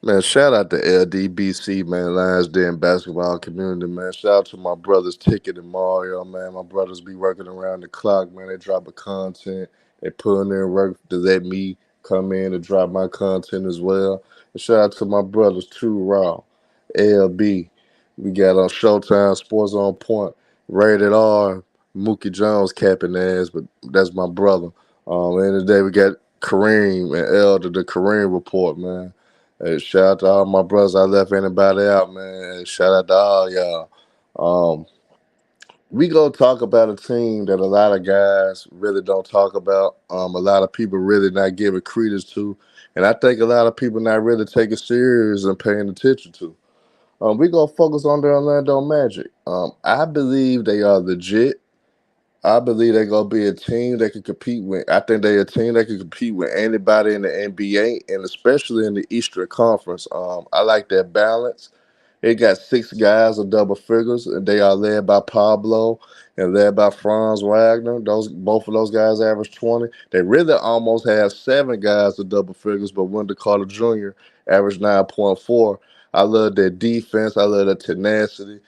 Man, shout out to LDBC, man, Lions Den basketball community, man. Shout out to my brothers Ticket and Mario, man. My brothers be working around the clock, man. They dropping content. They putting in work to let me come in and drop my content as well. And shout out to my brothers True Raw, LB. We got on Showtime, Sports on Point, Rated R, Mookie Jones capping ass, but that's my brother. End of the day, we got Kareem and Elder, the Kareem report, man. Hey, shout out to all my brothers. I left anybody out, man. Hey, shout out to all y'all. Um, we gonna talk about a team that a lot of guys really don't talk about. A lot of people really not giving credence to, and I think a lot of people not really taking serious and paying attention to. We gonna focus on the Orlando Magic. I believe they are legit. I believe they're gonna be a team that can compete with. I think they're a team that can compete with anybody in the NBA and especially in the Eastern Conference. I like that balance. It got six guys of double figures, and they are led by Pablo and led by Franz Wagner. Those both of those guys average 20. They really almost have seven guys of double figures, but Wendell Carter Jr. averaged 9.4. I love their defense. I love their tenacity.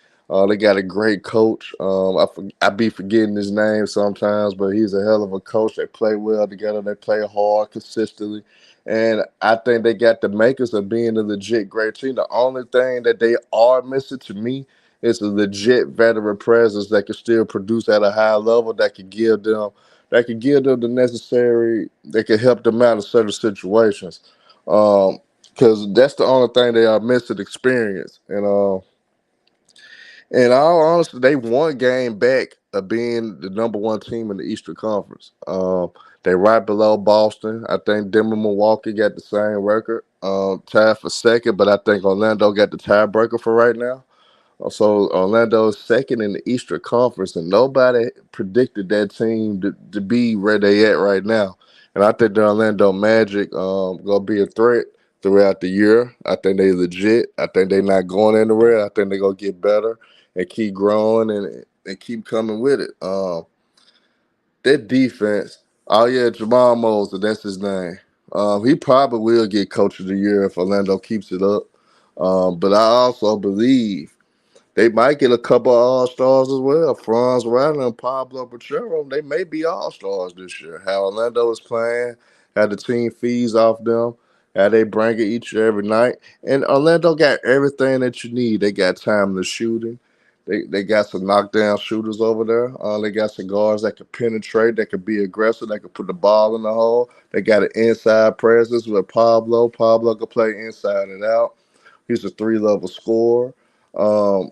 They got a great coach. I be forgetting his name sometimes, but he's a hell of a coach. They play well together. They play hard consistently. And I think they got the makers of being a legit great team. The only thing that they are missing to me is a legit veteran presence that can still produce at a high level that can give them the necessary that can help them out in certain situations. Because that's the only thing they are missing experience. And all honesty, they one game back of being the number one team in the Eastern Conference. They right below Boston. I think Denver, Milwaukee got the same record, tied for second, but I think Orlando got the tiebreaker for right now. So Orlando is second in the Eastern Conference, and nobody predicted that team to be where they at right now. And I think the Orlando Magic gonna be a threat throughout the year. I think they legit. I think they not going anywhere. I think they gonna get better and keep growing and keep coming with it. That defense. Oh yeah, Jamal Mosley, that's his name. He probably will get Coach of the Year if Orlando keeps it up. But I also believe they might get a couple of all stars as well. Franz Wagner and Pablo Pachero, they may be all stars this year. How Orlando is playing, how the team feeds off them, how they bring it each and every night. And Orlando got everything that you need. They got timeless shooting. They got some knockdown shooters over there. They got some guards that can penetrate, that can be aggressive, that can put the ball in the hole. They got an inside presence with Pablo. Pablo can play inside and out. He's a three-level scorer. Um,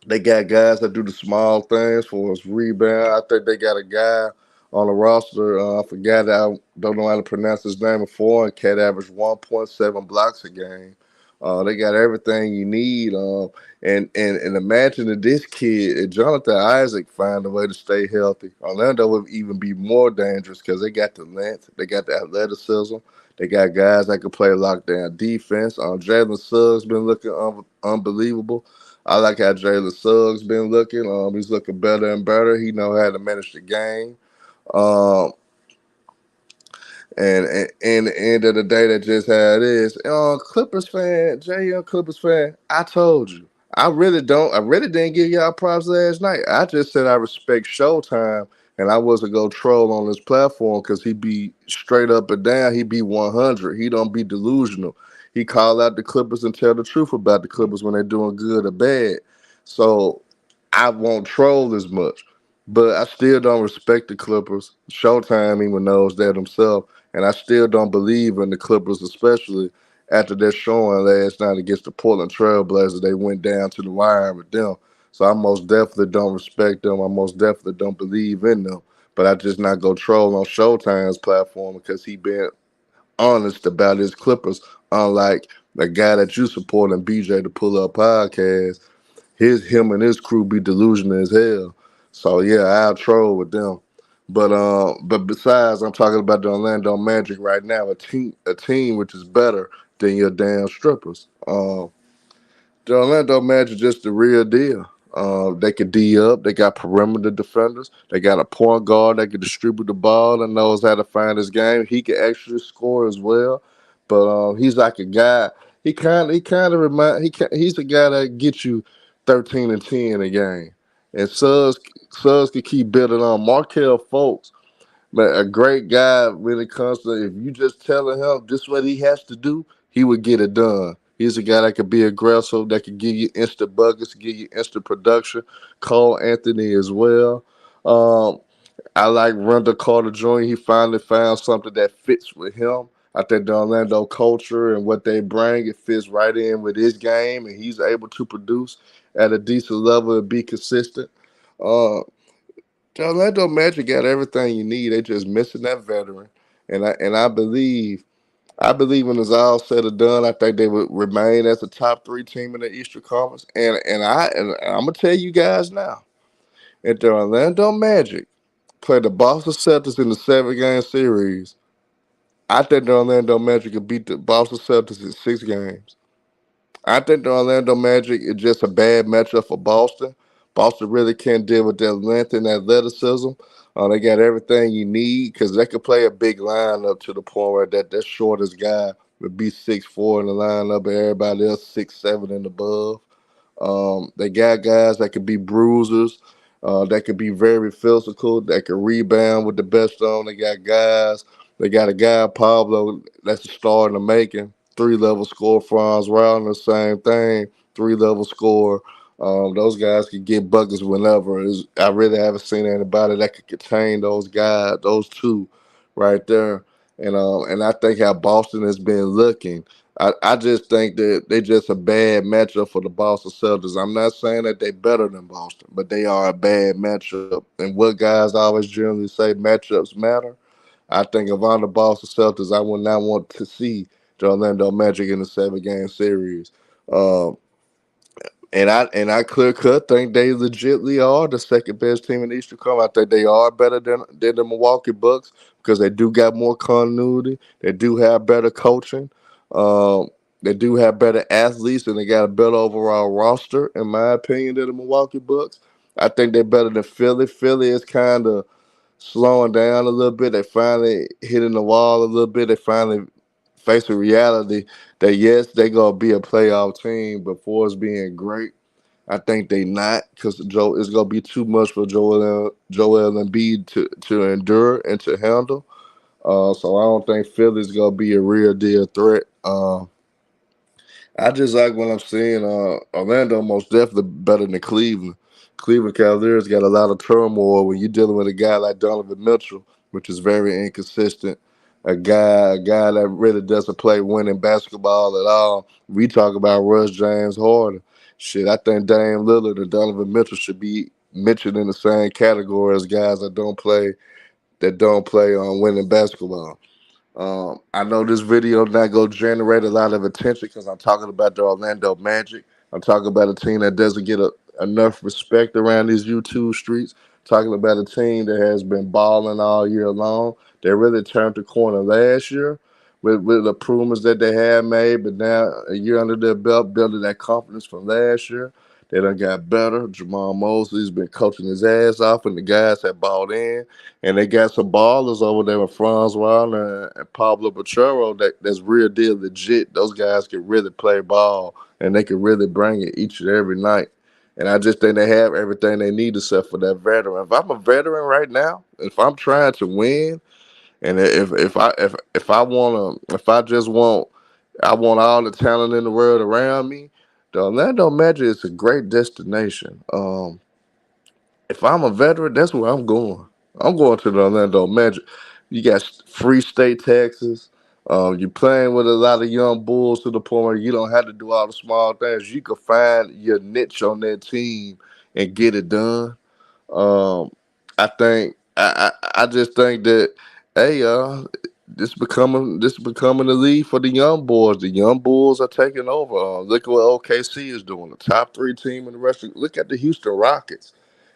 they got guys that do the small things for his rebound. I think they got a guy on the roster. I forgot. I don't know how to pronounce his name before. And cat averaged 1.7 blocks a game. They got everything you need. And imagine that this kid, if Jonathan Isaac, find a way to stay healthy. Orlando would even be more dangerous because they got the length, they got the athleticism, they got guys that can play lockdown defense. Jalen Suggs been looking unbelievable. I like how Jalen Suggs been looking. He's looking better and better. He know how to manage the game. Um, and the end of the day, that's just how it is. Clippers fan, JM Clippers fan, I told you. I really don't. I really didn't give y'all props last night. I just said I respect Showtime, and I wasn't gonna troll on this platform because he be straight up and down. He be 100. He don't be delusional. He call out the Clippers and tell the truth about the Clippers when they're doing good or bad. So I won't troll as much, but I still don't respect the Clippers. Showtime even knows that himself. And I still don't believe in the Clippers, especially after their showing last night against the Portland Trailblazers. They went down to the wire with them. So I most definitely don't respect them. I most definitely don't believe in them. But I just not go troll on Showtime's platform because he been honest about his Clippers, unlike the guy that you support and BJ to pull up podcast. Him and his crew be delusional as hell. So yeah, I'll troll with them. But besides, I'm talking about the Orlando Magic right now, a team which is better than your damn strippers. The Orlando Magic just the real deal. They can D up. They got perimeter defenders. They got a point guard that can distribute the ball and knows how to find his game. He can actually score as well. But he's like a guy. He's a guy that gets you 13 and 10 a game, and Suggs could keep building on. Markel Folks, man, a great guy when it comes to if you just telling him this what he has to do, he would get it done. He's a guy that could be aggressive, that could give you instant buckets, give you instant production. Cole Anthony as well. Um, I like Randall Carter Jr. He finally found something that fits with him. I think the Orlando culture and what they bring, it fits right in with his game, and he's able to produce at a decent level and be consistent. Uh, the Orlando Magic got everything you need. They just missing that veteran, and I believe when it's all said and done, I think they would remain as a top three team in the Eastern Conference. And I'm gonna tell you guys now, if the Orlando Magic play the Boston Celtics in the 7 game series, I think the Orlando Magic could beat the Boston Celtics in 6 games. I think the Orlando Magic is just a bad matchup for Boston. Boston really can't deal with their length and athleticism. They got everything you need because they could play a big lineup to the point where that shortest guy would be 6'4" in the lineup, and everybody else 6'7" and above. They got guys that could be bruisers, that could be very physical, that could rebound with the best on. They got guys. They got a guy Pablo that's a star in the making. 3 level score. Franz Wagner, the same thing. 3 level score. Those guys could get buckets whenever. I really haven't seen anybody that could contain those guys, those two, right there. And I think how Boston has been looking. I just think that they just a bad matchup for the Boston Celtics. I'm not saying that they better than Boston, but they are a bad matchup. And what guys always generally say, matchups matter. I think if I'm the Boston Celtics, I would not want to see the Orlando Magic in a 7 game series. Um, and I clear cut think they legitly are the second best team in the Eastern Conference. I think they are better than the Milwaukee Bucks because they do got more continuity. They do have better coaching. Um, they do have better athletes and they got a better overall roster, in my opinion, than the Milwaukee Bucks. I think they're better than Philly. Philly is kind of slowing down a little bit. They finally hitting the wall a little bit. They finally facing reality that yes, they gonna be a playoff team, but for us being great, I think they not because Joe it's gonna be too much for Joel Embiid to endure and to handle. So I don't think Philly's gonna be a real deal threat. I just like what I'm seeing. Orlando most definitely better than Cleveland. Cleveland Cavaliers got a lot of turmoil when you're dealing with a guy like Donovan Mitchell, which is very inconsistent. A guy that really doesn't play winning basketball at all. We talk about Russ James Harden. Shit, I think Dame Lillard and Donovan Mitchell should be mentioned in the same category as guys that don't play on winning basketball. I know this video not gonna generate a lot of attention because I'm talking about the Orlando Magic. I'm talking about a team that doesn't get enough respect around these YouTube streets. Talking about a team that has been balling all year long. They really turned the corner last year with the improvements that they had made, but now a year under their belt, building that confidence from last year. They done got better. Jamal Mosley's been coaching his ass off, and the guys have bought in. And they got some ballers over there with Franz Wagner and Pablo Pachero that's real deal legit. Those guys can really play ball and they can really bring it each and every night. And I just think they have everything they need except for that veteran. If I'm a veteran right now, if I'm trying to win, and if I just want all the talent in the world around me, the Orlando Magic is a great destination. If I'm a veteran, that's where I'm going. I'm going to the Orlando Magic. You got free state taxes. You're playing with a lot of young bulls to the point where you don't have to do all the small things. You can find your niche on that team and get it done. Um, I just think that hey this becoming the league for the young boys. The young bulls are taking over. Look at what OKC is doing. The top three team in the rest. Look at the Houston Rockets.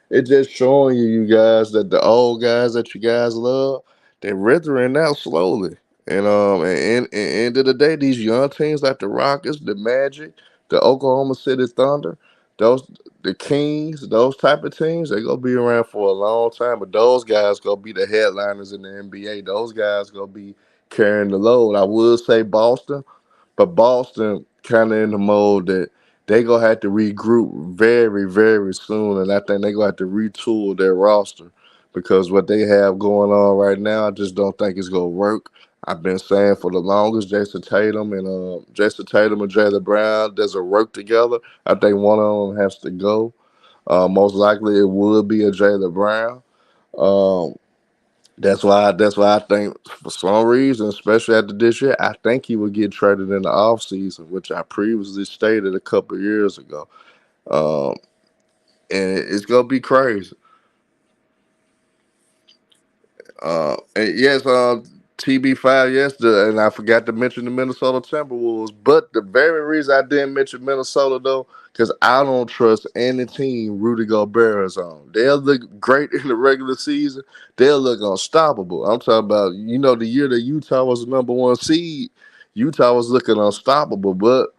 It's just showing you guys that the old guys that you guys love, they're withering out slowly. And end of the day, these young teams like the Rockets, the Magic, the Oklahoma City Thunder, those the Kings, those type of teams, they gonna be around for a long time. But those guys gonna be the headliners in the NBA. Those guys gonna be carrying the load. I would say Boston, but Boston kind of in the mode that they gonna have to regroup very, very soon, and I think they gonna have to retool their roster because what they have going on right now, I just don't think it's gonna work. I've been saying for the longest, Jason Tatum and Jaylen Brown doesn't work together. I think one of them has to go. Most likely, it would be a Jaylen Brown. Um, that's why I think for some reason, especially after this year, I think he would get traded in the offseason, which I previously stated a couple of years ago. Um, and it's gonna be crazy. And yes, TB5, yes, and I forgot to mention the Minnesota Timberwolves. But the very reason I didn't mention Minnesota though, because I don't trust any team Rudy Gobert is on. They'll look great in the regular season. They'll look unstoppable. I'm talking about, the year that Utah was the number one seed. Utah was looking unstoppable, but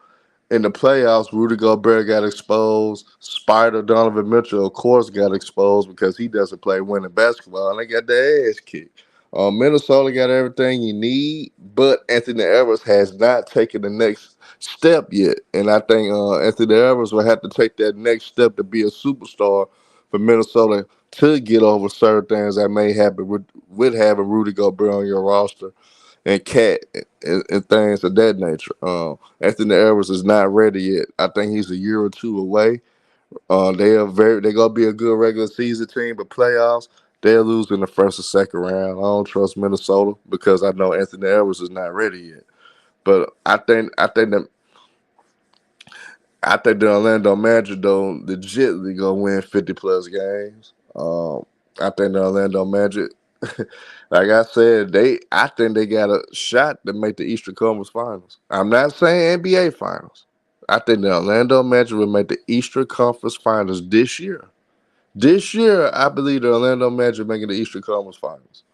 in the playoffs, Rudy Gobert got exposed. Spider Donovan Mitchell, of course, got exposed because he doesn't play winning basketball, and they got their ass kicked. Minnesota got everything you need, but Anthony Edwards has not taken the next step yet, and I think Anthony Edwards will have to take that next step to be a superstar for Minnesota to get over certain things that may happen with having Rudy Gobert on your roster and Cat and things of that nature. Anthony Edwards is not ready yet. I think he's a year or two away. They're gonna be a good regular season team, but playoffs they'll lose in the first or second round. I don't trust Minnesota because I know Anthony Edwards is not ready yet. But I think the Orlando Magic though legitly gonna win 50 plus games. I think the Orlando Magic, like I said, I think they got a shot to make the Eastern Conference Finals. I'm not saying NBA Finals. I think the Orlando Magic will make the Eastern Conference Finals this year. This year, I believe the Orlando Magic making the Eastern Conference Finals.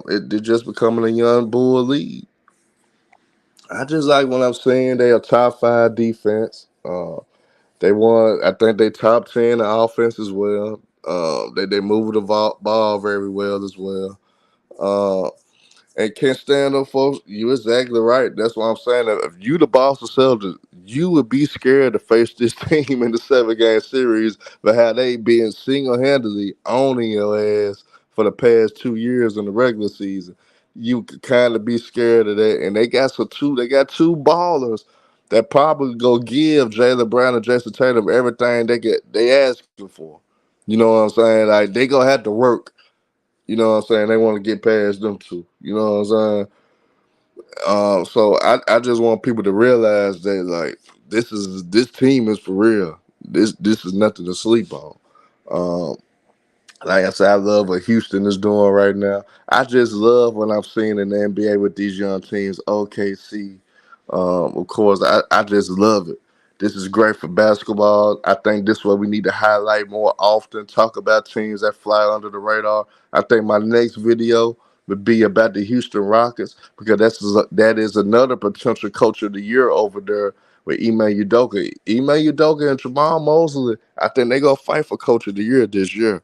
They're just becoming a young bull league. I just like what I'm saying. They are top five defense. They won. I think they top 10 in offense as well. They move the ball very well as well. Uh, and can't stand up, folks. You exactly right. That's what I'm saying. If you the Boston Celtics, you would be scared to face this team in the 7 game series, but how they been single handedly owning your ass for the past 2 years in the regular season. You could kind of be scared of that. And they got two ballers that probably go give Jaylen Brown and Jason Tatum everything they asking for. You know what I'm saying? Like they gonna have to work. You know what I'm saying? They want to get past them two. You know what I'm saying? So I just want people to realize that like this team is for real. This is nothing to sleep on. Um, like I said, I love what Houston is doing right now. I just love what I'm seeing in the NBA with these young teams. OKC, of course, I just love it. This is great for basketball. I think this is what we need to highlight more often. Talk about teams that fly under the radar. I think my next video would be about the Houston Rockets because that is another potential coach of the year over there with Ime Udoka. Ime Udoka and Jamal Mosley. I think they're gonna fight for coach of the year this year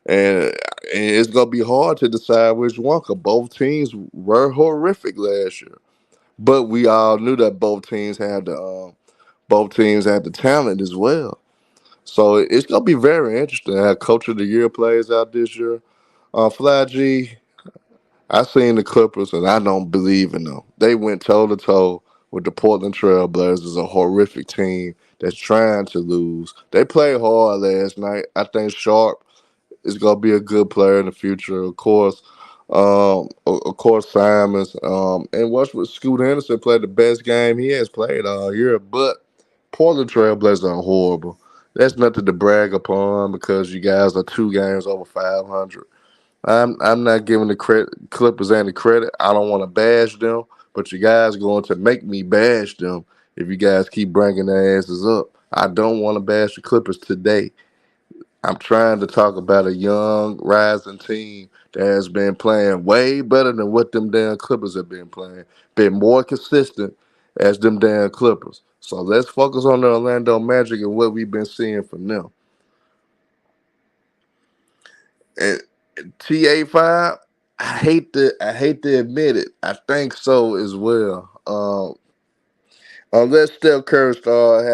and it's gonna be hard to decide which one. Cause both teams were horrific last year, but we all knew that both teams had the talent as well. So it's gonna be very interesting how Coach of the Year plays out this year. Fly G, I seen the Clippers and I don't believe in them. They went toe to toe with the Portland Trail Blazers, a horrific team that's trying to lose. They played hard last night. I think Sharp is gonna be a good player in the future. Of course, Simons. And watch what Scoot Henderson played the best game he has played all year. But Portland Trailblazers are horrible. That's nothing to brag upon because you guys are 2 games over 500. I'm not giving the Clippers any credit. I don't want to bash them, but you guys are going to make me bash them if you guys keep bringing their asses up. I don't want to bash the Clippers today. I'm trying to talk about a young rising team that has been playing way better than what them damn Clippers have been playing, been more consistent as them damn Clippers. So let's focus on the Orlando Magic and what we've been seeing from them. And TA5, I hate to admit it, I think so as well. Unless Steph Curry start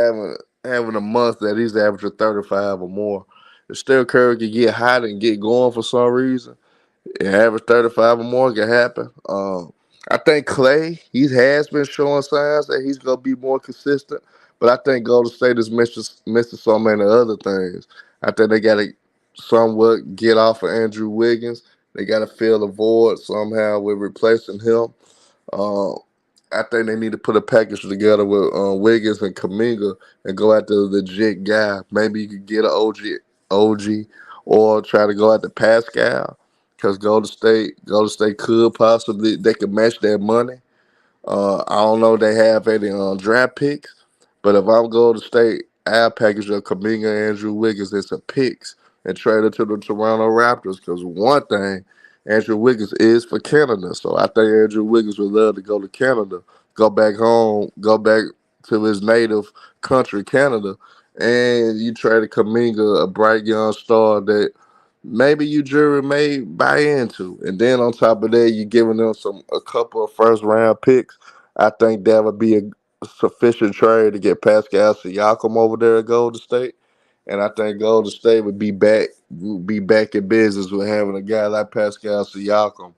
having a month that he's averaging 35 or more. If Steph Curry can get hot and get going for some reason, and average 35 or more can happen. I think Clay, he has been showing signs that he's gonna be more consistent, but I think Golden State is missing so many other things. I think they gotta somewhat get off of Andrew Wiggins. They gotta fill the void somehow with replacing him. Uh, I think they need to put a package together with Wiggins and Kaminga and go after the legit guy. Maybe you could get an OG, or try to go after Pascal, because Golden State could possibly they could match that money. I don't know if they have any draft picks, but if I'm Golden State, I'll package up Kaminga and Andrew Wiggins and some picks and trade it to the Toronto Raptors. Because one thing, Andrew Wiggins is for Canada, so I think Andrew Wiggins would love to go to Canada, go back home, go back to his native country, Canada, and you trade Kaminga, a bright young star that maybe you jury may buy into. And then on top of that, you're giving them a couple of first round picks. I think that would be a sufficient trade to get Pascal Siakam over there at Golden State. And I think Golden State would be back in business with having a guy like Pascal Siakam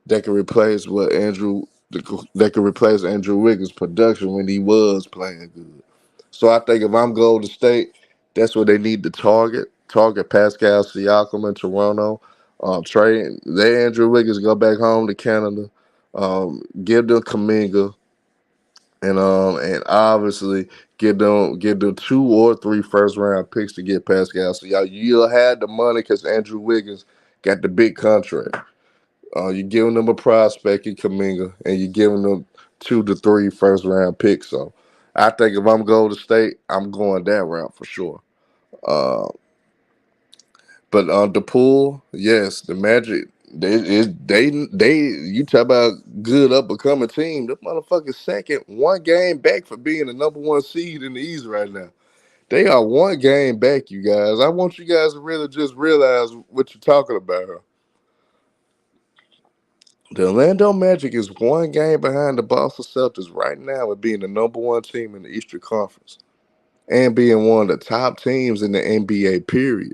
that can replace Andrew Wiggins' production when he was playing good. So I think if I'm Golden State, that's what they need to target. Target Pascal Siakam in Toronto. Trade let Andrew Wiggins go back home to Canada. Give them Kaminga, and obviously give them 2 or 3 first round picks to get Pascal. So you'll have the money because Andrew Wiggins got the big contract. You're giving them a prospect in Kaminga, and you're giving them 2 to 3 first round picks. So I think if I'm Golden State, I'm going that route for sure. Uh, but the pool, yes, the Magic. They you talk about good up and coming team. The motherfucking second, one game back for being the number one seed in the East right now. They are one game back, you guys. I want you guys to really just realize what you're talking about. The Orlando Magic is one game behind the Boston Celtics right now with being the number one team in the Eastern Conference and being one of the top teams in the NBA, period.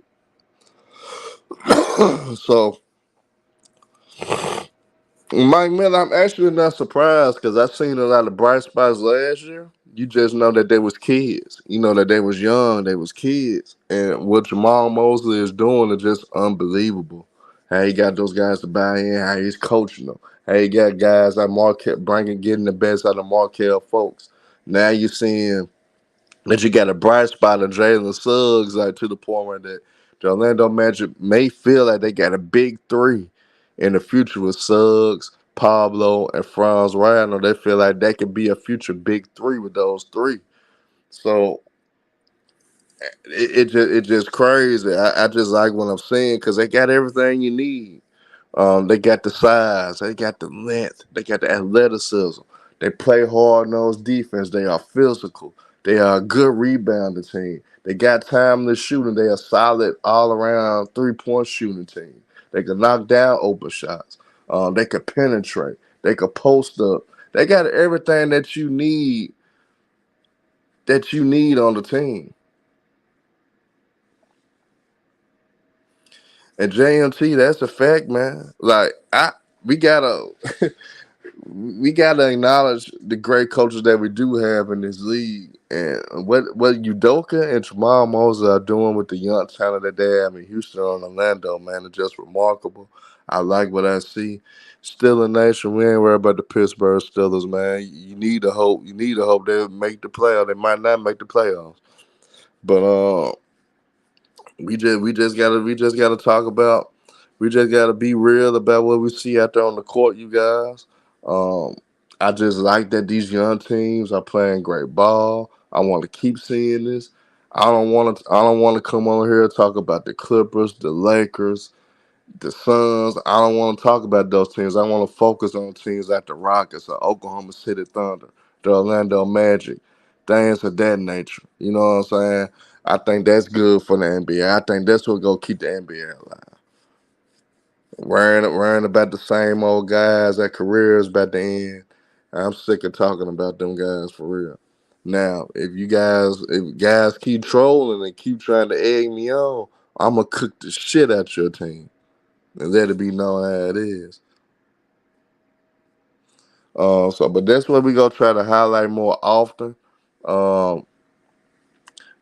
So, Mike Miller, I'm actually not surprised because I've seen a lot of bright spots last year. You just know that they was kids. You know that they was young, they was kids. And what Jamal Mosley is doing is just unbelievable. How he got those guys to buy in, how he's coaching them. How he got guys like Markel getting the best out of Markel folks. Now you're seeing that you got a bright spot of Jalen Suggs, like to the point where that the Orlando Magic may feel like they got a big three in the future with Suggs, Pablo, and Franz Wagner. They feel like that could be a future big three with those three. So it just crazy. I just like what I'm seeing because they got everything you need. They got the size, they got the length, they got the athleticism. They play hard nosed defense. They are physical. They are a good rebounding team. They got timeless shooting. They are solid all around 3 point shooting team. They can knock down open shots. They could penetrate. They could post up. They got everything that you need on the team. And JMT, that's a fact, man. Like we gotta we gotta acknowledge the great coaches that we do have in this league, and what Udoka and Jamal Moses are doing with the young talent that they have in Houston and Orlando, man, is just remarkable. I like what I see. Still a nation. We ain't worried about the Pittsburgh Steelers, man. You need to hope. You need to hope they make the playoffs. They might not make the playoffs, but we just gotta talk about. We just gotta be real about what we see out there on the court, you guys. Um, I just like that these young teams are playing great ball. I want to keep seeing this. I don't want to. I don't want to come on here and talk about the Clippers, the Lakers, the Suns. I don't want to talk about those teams. I want to focus on teams like the Rockets, the Oklahoma City Thunder, the Orlando Magic, things of that nature. You know what I'm saying? I think that's good for the NBA. I think that's what gonna keep the NBA alive. Worrying about the same old guys, that careers about to end. I'm sick of talking about them guys for real. Now, if guys keep trolling and keep trying to egg me on, I'ma cook the shit out your team, and let it be known how it is. But that's what we gonna try to highlight more often. Um,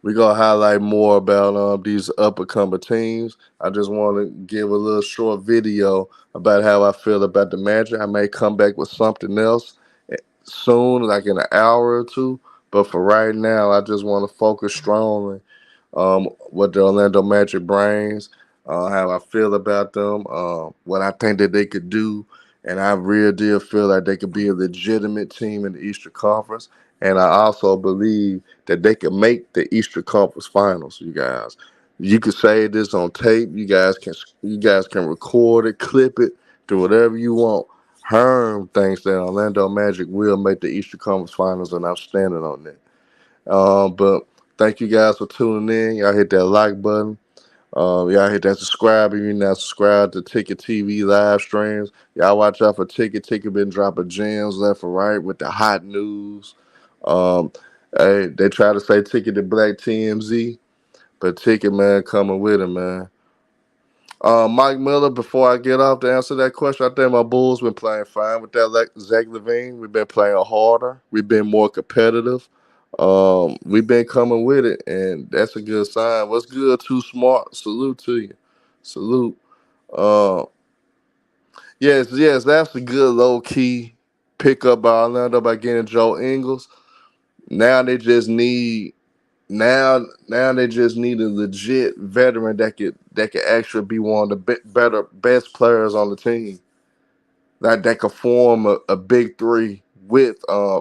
we gonna highlight more about these up and coming teams. I just want to give a little short video about how I feel about the Magic. I may come back with something else soon, like in an hour or two. But for right now, I just want to focus strongly what the Orlando Magic brings, how I feel about them, what I think that they could do, and I really do feel like they could be a legitimate team in the Eastern Conference. And I also believe that they can make the Eastern Conference Finals. You guys, you can say this on tape. You guys can record it, clip it, do whatever you want. Herm thinks that Orlando Magic will make the Eastern Conference Finals, and I'm standing on that. But thank you guys for tuning in. Y'all hit that like button. Y'all hit that subscribe if you're not subscribed to Ticket TV live streams. Y'all watch out for Ticket. Ticket been dropping gems left and right with the hot news. Um, hey, they try to say Ticket to Black TMZ, but Ticket man coming with it, man. Mike Miller, before I get off to answer that question, I think my Bulls been playing fine with that Zach Levine. We've been playing harder. We've been more competitive. We've been coming with it, and that's a good sign. What's good, Too Smart? Salute to you. Salute. Uh, yes, yes, that's a good low key pickup by Orlando by getting Joe Ingles. Now they just need now they just need a legit veteran that could actually be one of the better best players on the team. That could form a big three with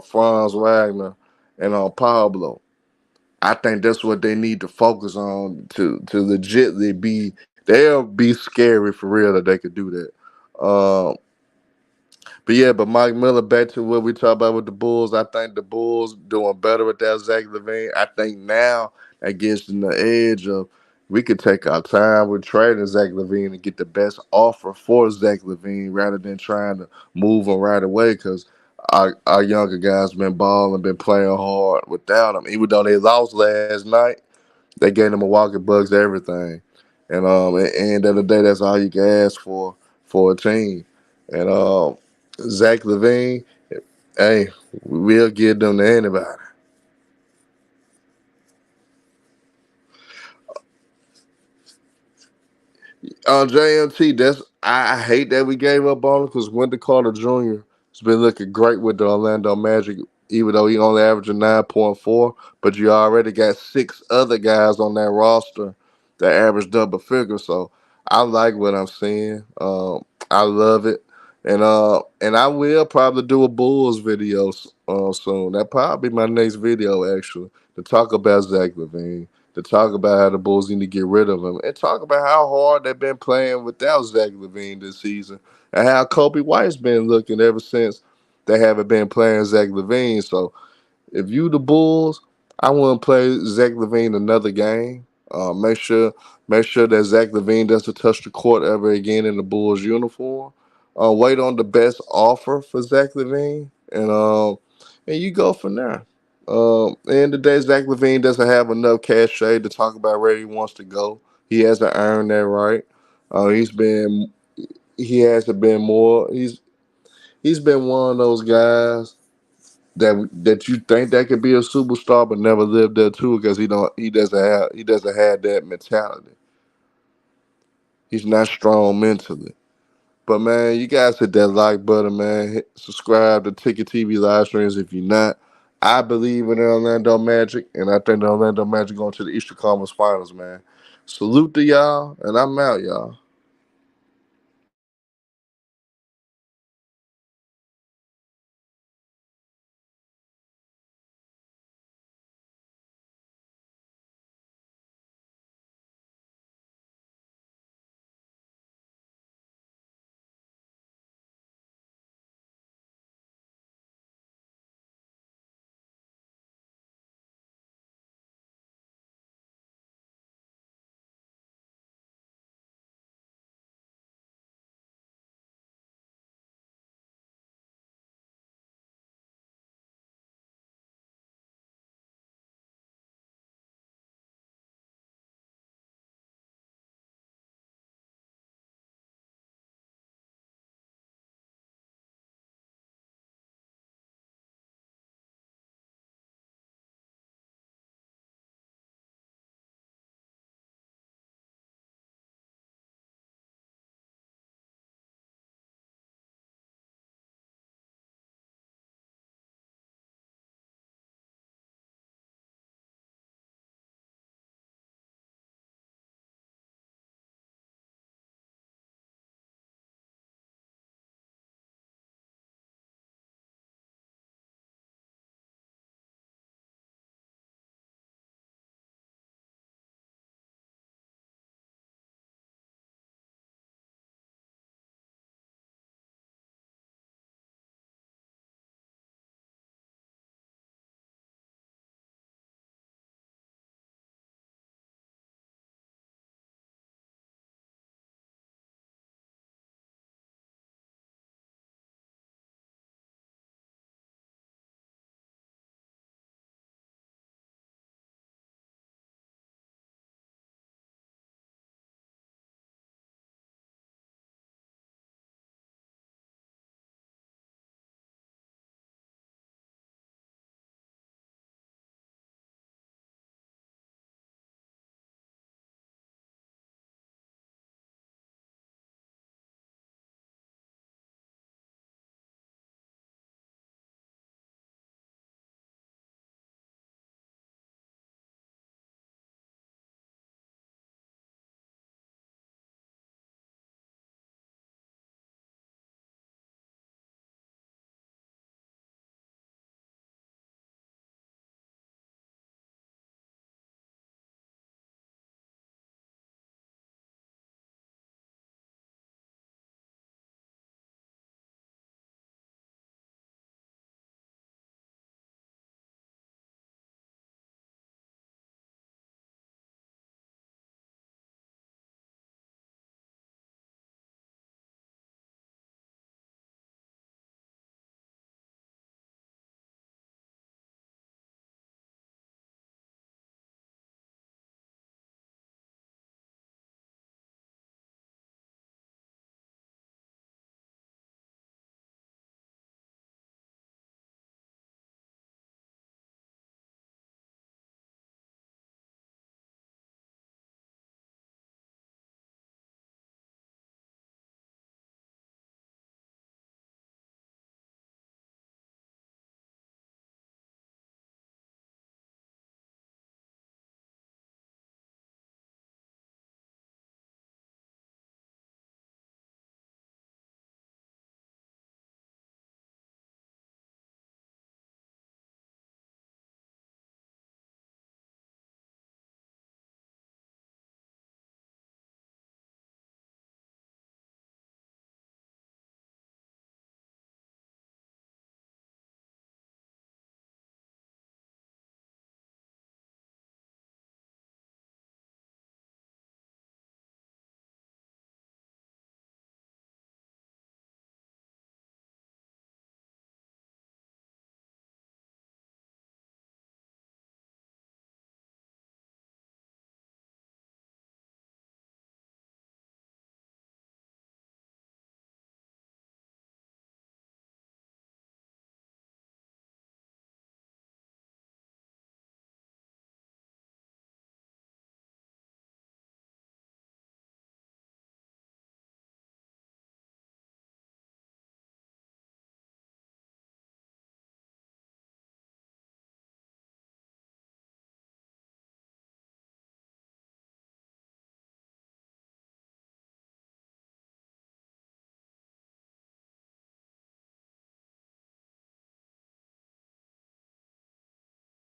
Franz Wagner and Pablo. I think that's what they need to focus on to legitly be. They'll be scary for real that they could do that. But yeah, but Mike Miller, back to what we talked about with the Bulls. I think the Bulls doing better with that Zach Levine. I think now that gives them the edge of we could take our time with trading Zach Levine and get the best offer for Zach Levine rather than trying to move him right away because our younger guys been balling, been playing hard without him. Even though they lost last night, they gave the Milwaukee Bucks everything. And at the end of the day, that's all you can ask for a team. And Zach Levine, hey, we'll give them to anybody. JMT, I hate that we gave up on him because Wendell Carter Jr. has been looking great with the Orlando Magic, even though he only averaging 9.4. But you already got six other guys on that roster that average double figures. So I like what I'm seeing. I love it, and I will probably do a Bulls video soon. That probably be my next video actually to talk about Zach Levine, to talk about how the Bulls need to get rid of him, and talk about how hard they've been playing without Zach Levine this season, and how Kobe White's been looking ever since they haven't been playing Zach Levine. So if you the Bulls, I wouldn't play Zach Levine another game. Make sure that Zach Levine doesn't touch the court ever again in the Bulls uniform. Wait on the best offer for Zach Levine, and you go from there. And the day Zach Levine doesn't have enough cachet to talk about where he wants to go. He hasn't earned that right. He's been he hasn't been more. He's been one of those guys that you think that could be a superstar but never lived there too because he doesn't have that mentality. He's not strong mentally. But man, you guys hit that like button, man. Subscribe to Ticket TV live streams if you're not. I believe in the Orlando Magic, and I think the Orlando Magic going to the Eastern Conference Finals, man. Salute to y'all, and I'm out, y'all.